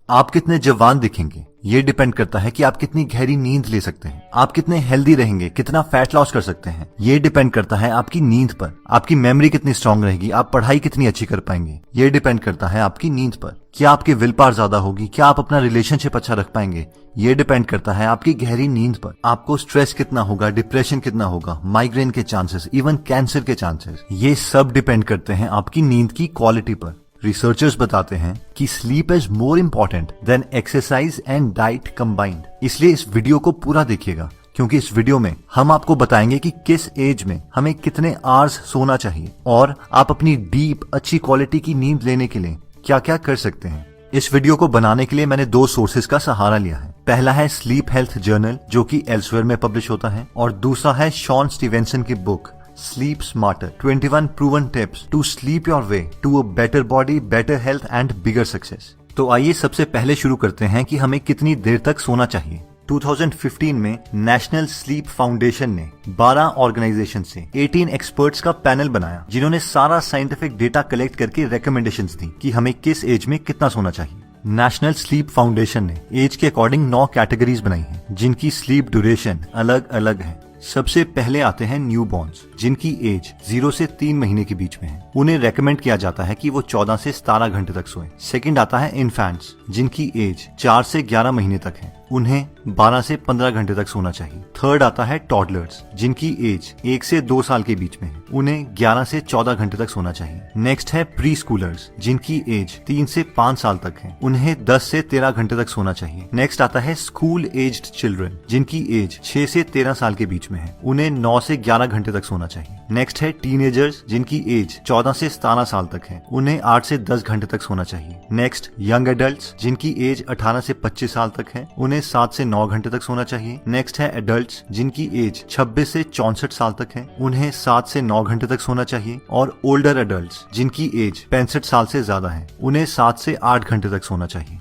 आप कितने जवान दिखेंगे ये डिपेंड करता है कि आप कितनी गहरी नींद ले सकते हैं। आप कितने हेल्दी रहेंगे, कितना फैट लॉस कर सकते हैं, ये डिपेंड करता है आपकी नींद पर। आपकी मेमोरी कितनी स्ट्रांग रहेगी, आप पढ़ाई कितनी अच्छी कर पाएंगे, ये डिपेंड करता है आपकी नींद पर। क्या आपकी विल पावर ज्यादा होगी, क्या आप अपना रिलेशनशिप अच्छा रख पाएंगे, ये डिपेंड करता है आपकी गहरी नींद पर। आपको स्ट्रेस कितना होगा, डिप्रेशन कितना होगा, माइग्रेन के चांसेस, इवन कैंसर के चांसेस, ये सब डिपेंड करते हैं आपकी नींद की क्वालिटी पर। रिसर्चर्स बताते हैं कि sleep is more important then exercise and diet combined. इसलिए इस वीडियो को पूरा देखिएगा, क्योंकि इस वीडियो में हम आपको बताएंगे कि किस एज में हमें कितने आवर्स सोना चाहिए और आप अपनी डीप अच्छी क्वालिटी की नींद लेने के लिए क्या क्या कर सकते हैं। इस वीडियो को बनाने के लिए मैंने 2 सोर्सेज का सहारा लिया है। पहला है स्लीप हेल्थ जर्नल, जो कि एल्सवेयर में पब्लिश होता है, और दूसरा है शॉन स्टीवेंसन की book Sleep Smarter, 21 proven tips to sleep your way to a better body, better health and bigger success। तो आइए सबसे पहले शुरू करते हैं कि हमें कितनी देर तक सोना चाहिए। 2015 में नेशनल स्लीप फाउंडेशन ने 12 ऑर्गेनाइजेशन से 18 एक्सपर्ट्स का पैनल बनाया, जिन्होंने सारा साइंटिफिक डेटा कलेक्ट करके रिकमेंडेशंस दी कि हमें किस एज में कितना सोना चाहिए। नेशनल स्लीप फाउंडेशन ने एज के अकॉर्डिंग 9 कैटेगरीज बनाई हैं, जिनकी स्लीप ड्यूरेशन अलग अलग है। सबसे पहले आते हैं न्यूबॉर्न्स, जिनकी एज 0 से 3 महीने के बीच में है। उन्हें रेकमेंड किया जाता है कि वो 14 से 17 घंटे तक सोएं। सेकंड आता है इन्फेंट्स, जिनकी एज 4 से 11 महीने तक है। उन्हें 12 से 15 घंटे तक सोना चाहिए। थर्ड आता है टॉडलर्स, जिनकी एज 1 से 2 साल के बीच में है। उन्हें 11 से 14 घंटे तक सोना चाहिए। नेक्स्ट है प्री स्कूलर्स, जिनकी एज 3 से 5 साल तक है। उन्हें 10 से 13 घंटे तक सोना चाहिए। नेक्स्ट आता है स्कूल एज्ड चिल्ड्रन, जिनकी एज 6 से 13 साल के बीच में है। उन्हें 9 से 11 घंटे तक सोना चाहिए। नेक्स्ट है टीनेजर्स, जिनकी एज 14 से 17 साल तक है। उन्हें 8 से 10 घंटे तक सोना चाहिए। नेक्स्ट यंग एडल्ट्स, जिनकी एज 18 से 25 साल तक है। उन्हें 7 से 9 घंटे तक सोना चाहिए। नेक्स्ट है एडल्ट्स, जिनकी एज 26 से 64 साल तक है। उन्हें 7 से 9 घंटे तक सोना चाहिए। और ओल्डर एडल्ट्स, जिनकी एज 65 साल से ज्यादा है, उन्हें 7 से 8 घंटे तक सोना चाहिए।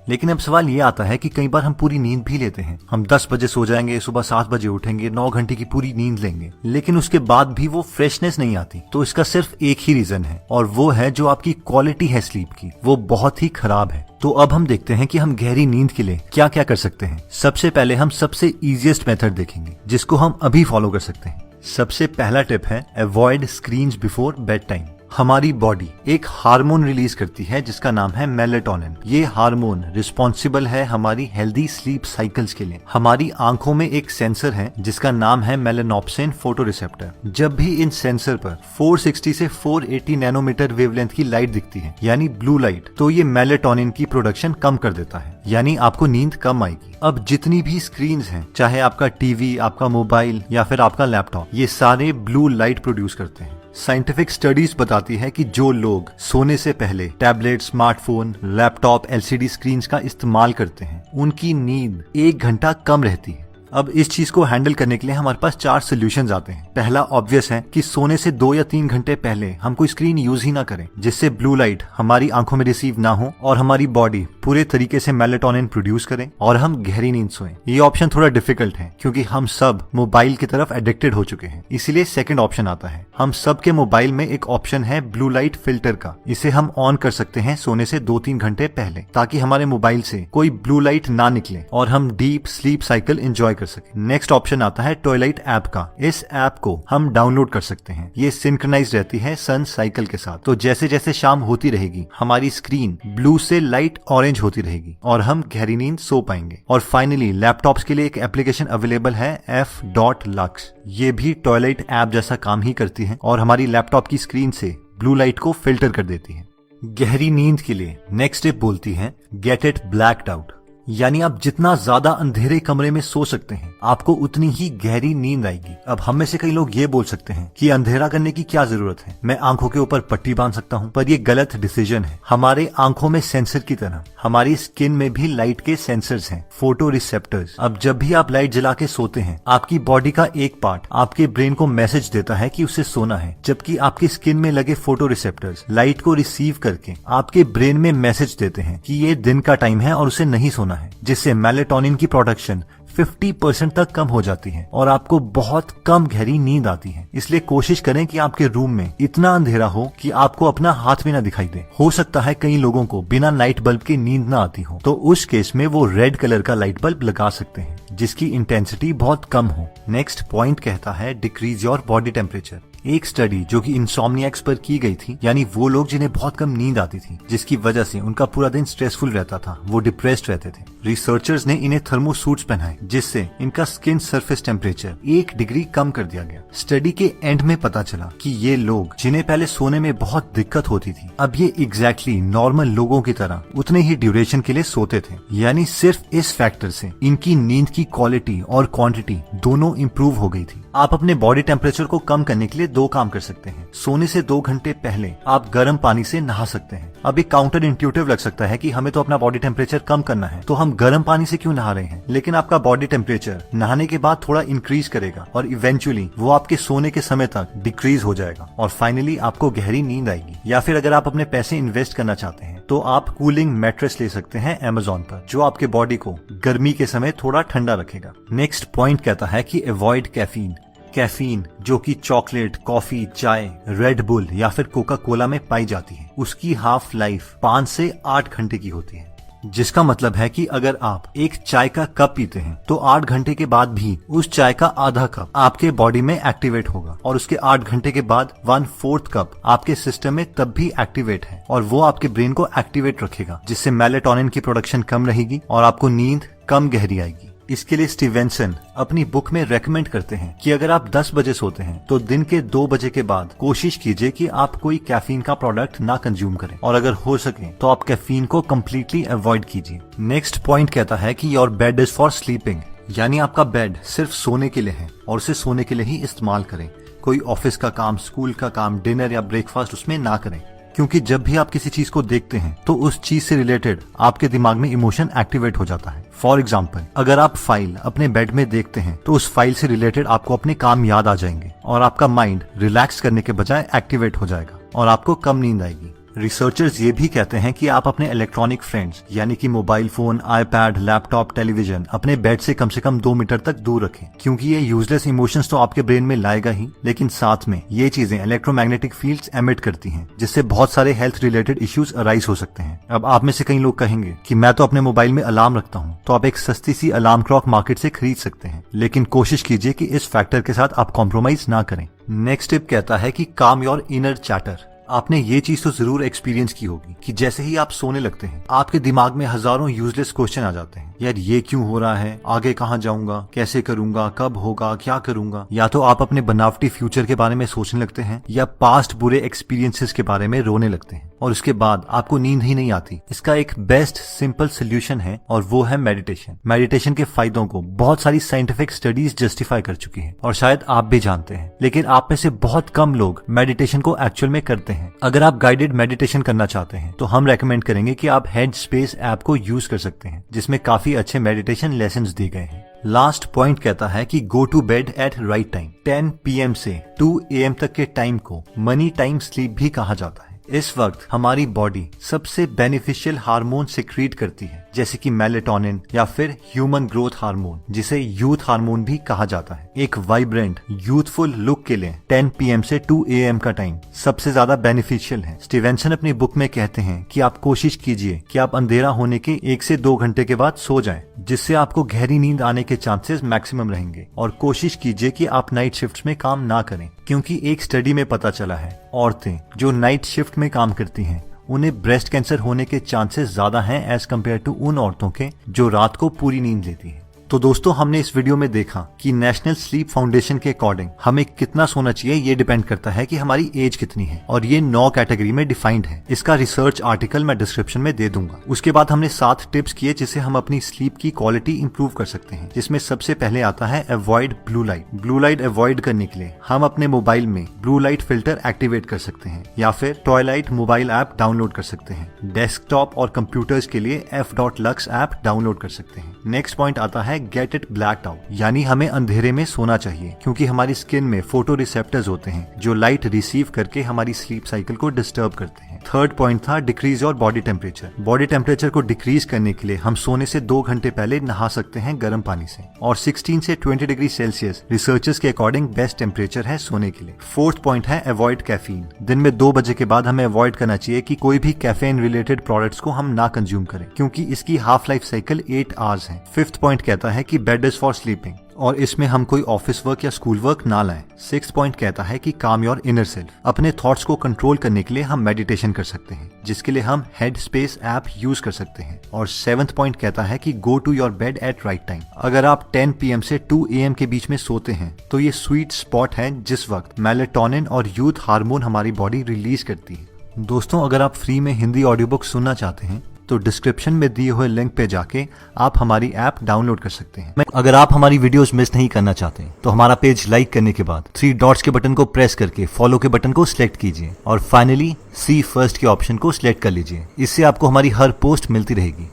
लेकिन अब सवाल ये आता है कि कई बार हम पूरी नींद भी लेते हैं। हम 10 बजे सो जाएंगे, सुबह 7 बजे उठेंगे, 9 घंटे की पूरी नींद लेंगे, लेकिन उसके बाद भी वो फ्रेशनेस नहीं आती। तो इसका सिर्फ एक ही रीजन है, और वो है जो आपकी क्वालिटी है स्लीप की, वो बहुत ही खराब है। तो अब हम देखते हैं कि हम गहरी नींद के लिए क्या क्या कर सकते हैं। सबसे पहले हम सबसे इजीएस्ट मेथड देखेंगे, जिसको हम अभी फॉलो कर सकते हैं। सबसे पहला टिप है avoid screens before bed time. हमारी बॉडी एक हार्मोन रिलीज करती है जिसका नाम है मेलेटोनिन। ये हार्मोन रिस्पॉन्सिबल है हमारी हेल्दी स्लीप साइकिल्स के लिए। हमारी आंखों में एक सेंसर है जिसका नाम है मेलेनोप्सिन फोटोरिसेप्टर। जब भी इन सेंसर पर 460 से 480 नैनोमीटर वेवलेंथ की लाइट दिखती है, यानी ब्लू लाइट, तो ये मेलेटोनिन की प्रोडक्शन कम कर देता है, यानी आपको नींद कम आएगी। अब जितनी भी स्क्रीन्स हैं, चाहे आपका टीवी, आपका मोबाइल या फिर आपका लैपटॉप, ये सारे ब्लू लाइट प्रोड्यूस करते हैं। साइंटिफिक स्टडीज बताती है कि जो लोग सोने से पहले tablet, smartphone, laptop, LCD screens का इस्तेमाल करते हैं, उनकी नींद 1 घंटा कम रहती है। अब इस चीज को हैंडल करने के लिए हमारे पास 4 सोल्यूशंस आते हैं। पहला ऑब्वियस है कि सोने से 2 या 3 घंटे पहले हम कोई स्क्रीन यूज ही ना करें, जिससे ब्लू लाइट हमारी आंखों में रिसीव ना हो और हमारी बॉडी पूरे तरीके से मेलेटोनिन प्रोड्यूस करें और हम गहरी नींद सोएं। ये ऑप्शन थोड़ा डिफिकल्ट है, क्योंकि हम सब मोबाइल की तरफ एडिक्टेड हो चुके हैं। इसीलिए सेकंड ऑप्शन आता है। हम सब के मोबाइल में एक ऑप्शन है ब्लू लाइट फिल्टर का। इसे हम ऑन कर सकते हैं सोने से 2-3 घंटे पहले, ताकि हमारे मोबाइल से कोई ब्लू लाइट ना निकले और हम डीप स्लीप साइकिल एंजॉय कर सके। नेक्स्ट ऑप्शन आता है टॉयलाइट ऐप का। इस ऐप को हम डाउनलोड कर सकते हैं। ये सिंक्रोनाइज रहती है सन साइकिल के साथ, तो जैसे जैसे शाम होती रहेगी हमारी स्क्रीन ब्लू से लाइट ऑरेंज होती रहेगी और हम गहरी नींद सो पाएंगे। और फाइनली लैपटॉप्स के लिए एक एप्लीकेशन अवेलेबल है f.lux। ये भी टॉयलेट ऐप जैसा काम ही करती है और हमारी लैपटॉप की स्क्रीन से ब्लू लाइट को फिल्टर कर देती है। गहरी नींद के लिए नेक्स्ट स्टेप बोलती है गेट इट ब्लैक्ड आउट, यानी आप जितना ज्यादा अंधेरे कमरे में सो सकते हैं, आपको उतनी ही गहरी नींद आएगी। अब हम में से कई लोग ये बोल सकते हैं कि अंधेरा करने की क्या जरूरत है, मैं आंखों के ऊपर पट्टी बांध सकता हूँ, पर ये गलत डिसीजन है। हमारे आंखों में सेंसर की तरह हमारी स्किन में भी लाइट के सेंसर्स हैं, फोटो रिसेप्टर्स। अब जब भी आप लाइट जला के सोते हैं, आपकी बॉडी का एक पार्ट आपके ब्रेन को मैसेज देता है कि उसे सोना है, जबकि आपकी स्किन में लगे फोटो रिसेप्टर्स लाइट को रिसीव करके आपके ब्रेन में मैसेज देते हैं कि ये दिन का टाइम है और उसे नहीं सोना है, जिससे मेलेटोनिन की प्रोडक्शन 50% तक कम हो जाती है और आपको बहुत कम गहरी नींद आती है। इसलिए कोशिश करें कि आपके रूम में इतना अंधेरा हो कि आपको अपना हाथ भी ना दिखाई दे। हो सकता है कई लोगों को बिना नाइट बल्ब के नींद ना आती हो, तो उस केस में वो रेड कलर का लाइट बल्ब लगा सकते हैं जिसकी इंटेंसिटी बहुत कम हो। नेक्स्ट पॉइंट कहता है डिक्रीज योर बॉडी टेम्परेचर। एक स्टडी जो कि इंसोम्नियाक्स पर की गई थी, यानी वो लोग जिन्हें बहुत कम नींद आती थी, जिसकी वजह से उनका पूरा दिन स्ट्रेसफुल रहता था, वो डिप्रेस्ड रहते थे। रिसर्चर्स ने इन्हें थर्मोसूट्स पहनाए जिससे इनका स्किन सरफेस टेम्परेचर 1 डिग्री कम कर दिया गया। स्टडी के एंड में पता चला कि ये लोग जिन्हें पहले सोने में बहुत दिक्कत होती थी, अब ये एग्जैक्टली नॉर्मल लोगों की तरह उतने ही ड्यूरेशन के लिए सोते थे। यानी सिर्फ इस फैक्टर से इनकी नींद की क्वालिटी और क्वांटिटी दोनों इम्प्रूव हो गई थी। आप अपने बॉडी टेम्परेचर को कम करने के लिए 2 काम कर सकते हैं। सोने से 2 घंटे पहले आप गर्म पानी से नहा सकते हैं। अब ये काउंटर इंट्यूटिव लग सकता है कि हमें तो अपना बॉडी टेम्परेचर कम करना है, तो हम गर्म पानी से क्यों नहा रहे हैं, लेकिन आपका बॉडी टेम्परेचर नहाने के बाद थोड़ा इंक्रीज करेगा और इवेंचुअली वो आपके सोने के समय तक डिक्रीज हो जाएगा और फाइनली आपको गहरी नींद आएगी। या फिर अगर आप अपने पैसे इन्वेस्ट करना चाहते हैं तो आप कूलिंग मैट्रेस ले सकते हैं Amazon पर, जो आपके बॉडी को गर्मी के समय थोड़ा ठंडा रखेगा। नेक्स्ट पॉइंट कहता है कि अवॉइड कैफीन। कैफीन जो कि चॉकलेट, कॉफी, चाय, रेड बुल या फिर कोका कोला में पाई जाती है, उसकी हाफ लाइफ 5 से 8 घंटे की होती है, जिसका मतलब है कि अगर आप एक चाय का कप पीते हैं तो 8 घंटे के बाद भी उस चाय का आधा कप आपके बॉडी में एक्टिवेट होगा और उसके 8 घंटे के बाद 1/4 कप आपके सिस्टम में तब भी एक्टिवेट है और वो आपके ब्रेन को एक्टिवेट रखेगा, जिससे मेलेटोनिन की प्रोडक्शन कम रहेगी और आपको नींद कम गहरी आएगी। इसके लिए स्टीवेंसन अपनी बुक में रेकमेंड करते हैं कि अगर आप 10 बजे सोते हैं तो दिन के 2 बजे के बाद कोशिश कीजिए कि आप कोई कैफीन का प्रोडक्ट ना कंज्यूम करें और अगर हो सके तो आप कैफीन को कम्प्लीटली अवॉइड कीजिए। नेक्स्ट पॉइंट कहता है कि your bed is for sleeping, यानी आपका बेड सिर्फ सोने के लिए है और उसे सोने के लिए ही इस्तेमाल करें। कोई ऑफिस का काम, स्कूल का काम, डिनर या ब्रेकफास्ट उसमें ना करें, क्योंकि जब भी आप किसी चीज को देखते हैं तो उस चीज से रिलेटेड आपके दिमाग में इमोशन एक्टिवेट हो जाता है। फॉर एग्जाम्पल, अगर आप फाइल अपने बेड में देखते हैं तो उस फाइल से रिलेटेड आपको अपने काम याद आ जाएंगे और आपका माइंड रिलैक्स करने के बजाय एक्टिवेट हो जाएगा और आपको कम नींद आएगी। रिसर्चर्स ये भी कहते हैं कि आप अपने इलेक्ट्रॉनिक फ्रेंड्स यानी कि mobile phone, iPad, laptop, television अपने बेड से कम 2 मीटर तक दूर रखें, क्योंकि ये यूजलेस इमोशंस तो आपके ब्रेन में लाएगा ही, लेकिन साथ में ये चीजें इलेक्ट्रोमैग्नेटिक फील्ड्स एमिट करती हैं, जिससे बहुत सारे हेल्थ रिलेटेड इश्यूज अराइज हो सकते हैं। अब आप में से कई लोग कहेंगे कि मैं तो अपने मोबाइल में अलार्म रखता हूँ, तो आप एक सस्ती सी अलार्म क्लॉक मार्केट से खरीद सकते हैं, लेकिन कोशिश कीजिए कि इस फैक्टर के साथ आप कॉम्प्रोमाइज ना करें। नेक्स्ट टिप कहता है कि काम योर इनर चैटर। आपने ये चीज तो जरूर एक्सपीरियंस की होगी कि जैसे ही आप सोने लगते हैं आपके दिमाग में हजारों यूजलेस क्वेश्चन आ जाते हैं। यार ये क्यों हो रहा है, आगे कहाँ जाऊंगा, कैसे करूंगा, कब होगा, क्या करूंगा। या तो आप अपने बनावटी फ्यूचर के बारे में सोचने लगते हैं या पास्ट बुरे एक्सपीरियंसेस के बारे में रोने लगते हैं और उसके बाद आपको नींद ही नहीं आती। इसका एक बेस्ट सिंपल सोल्यूशन है और वो है मेडिटेशन। मेडिटेशन के फायदों को बहुत सारी साइंटिफिक स्टडीज जस्टिफाई कर चुकी हैं और शायद आप भी जानते हैं, लेकिन आप में से बहुत कम लोग मेडिटेशन को एक्चुअल में करते हैं। अगर आप गाइडेड मेडिटेशन करना चाहते हैं तो हम रेकमेंड करेंगे कि आप हेड स्पेस ऐप को यूज कर सकते हैं, जिसमें काफी अच्छे मेडिटेशन लेसन्स दिए गए हैं। लास्ट पॉइंट कहता है कि go to bed at right time. 10 PM से 2 AM तक के टाइम को मनी टाइम स्लीप भी कहा जाता है। इस वक्त हमारी बॉडी सबसे बेनिफिशियल हार्मोन सिक्रीट करती है, जैसे कि मेलेटोनिन या फिर ह्यूमन ग्रोथ हार्मोन, जिसे यूथ हार्मोन भी कहा जाता है। एक वाइब्रेंट यूथफुल लुक के लिए 10 PM से 2 AM का टाइम सबसे ज्यादा बेनिफिशियल है। स्टीवेंसन अपनी बुक में कहते हैं कि आप कोशिश कीजिए कि आप अंधेरा होने के 1 से 2 घंटे के बाद सो जाएं, जिससे आपको गहरी नींद आने के चांसेस मैक्सिमम रहेंगे। और कोशिश कीजिए कि आप नाइट शिफ्ट्स में काम ना करें, क्योंकि एक स्टडी में पता चला है औरतें जो नाइट शिफ्ट में काम करती हैं उन्हें ब्रेस्ट कैंसर होने के चांसेस ज्यादा हैं एज कम्पेयर टू उन औरतों के जो रात को पूरी नींद लेती हैं। तो दोस्तों, हमने इस वीडियो में देखा कि नेशनल स्लीप फाउंडेशन के अकॉर्डिंग हमें कितना सोना चाहिए ये डिपेंड करता है कि हमारी एज कितनी है और ये 9 कैटेगरी में डिफाइंड है। इसका रिसर्च आर्टिकल मैं डिस्क्रिप्शन में दे दूंगा। उसके बाद हमने 7 टिप्स किए जिससे हम अपनी स्लीप की क्वालिटी इंप्रूव कर सकते हैं, जिसमें सबसे पहले आता है avoid blue light. Blue light avoid करने के लिए हम अपने मोबाइल में ब्लू लाइट फिल्टर एक्टिवेट कर सकते हैं या फिर टॉयलाइट मोबाइल ऐप डाउनलोड कर सकते हैं। डेस्कटॉप और कंप्यूटर्स के लिए f.lux ऐप डाउनलोड कर सकते हैं। नेक्स्ट पॉइंट आता है गेट इट ब्लैक्ड आउट, यानी हमें अंधेरे में सोना चाहिए, क्योंकि हमारी स्किन में फोटो रिसेप्टर्स होते हैं जो लाइट रिसीव करके हमारी स्लीप साइकिल को डिस्टर्ब करते हैं। थर्ड पॉइंट था decrease your body temperature. Body temperature को डिक्रीज करने के लिए हम सोने से 2 घंटे पहले नहा सकते हैं गर्म पानी से, और 16 से 20 डिग्री सेल्सियस रिसर्चर्स के अकॉर्डिंग बेस्ट टेम्परेचर है सोने के लिए। फोर्थ पॉइंट है अवॉइड कैफीन। दिन में 2 बजे के बाद हमें अवॉइड करना चाहिए कि कोई भी कैफीन रिलेटेड प्रोडक्ट्स को हम ना कंज्यूम करें, क्योंकि इसकी हाफ लाइफ साइकिल 8 आवर्स है। फिफ्थ पॉइंट कहता है कि बेड इज फॉर स्लीपिंग, और इसमें हम कोई ऑफिस वर्क या स्कूल वर्क ना लाएं। सिक्स्थ पॉइंट कहता है कि काम योर इनर सेल्फ। अपने थॉट्स को कंट्रोल करने के लिए हम मेडिटेशन कर सकते हैं, जिसके लिए हम हेड स्पेस ऐप यूज कर सकते हैं। और सेवंथ पॉइंट कहता है कि go to your bed at right time. अगर आप 10 PM से 2 AM के बीच में सोते हैं तो ये स्वीट स्पॉट है जिस वक्त मेलेटोनिन और यूथ हार्मोन हमारी बॉडी रिलीज करती है। दोस्तों, अगर आप फ्री में हिंदी ऑडियो बुक सुनना चाहते हैं तो डिस्क्रिप्शन में दिए हुए लिंक पे जाके आप हमारी ऐप डाउनलोड कर सकते हैं। अगर आप हमारी वीडियोस मिस नहीं करना चाहते तो हमारा पेज लाइक करने के बाद 3 डॉट्स के बटन को प्रेस करके फॉलो के बटन को सिलेक्ट कीजिए, और फाइनली सी फर्स्ट के ऑप्शन को सिलेक्ट कर लीजिए। इससे आपको हमारी हर पोस्ट मिलती रहेगी।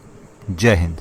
जय हिंद।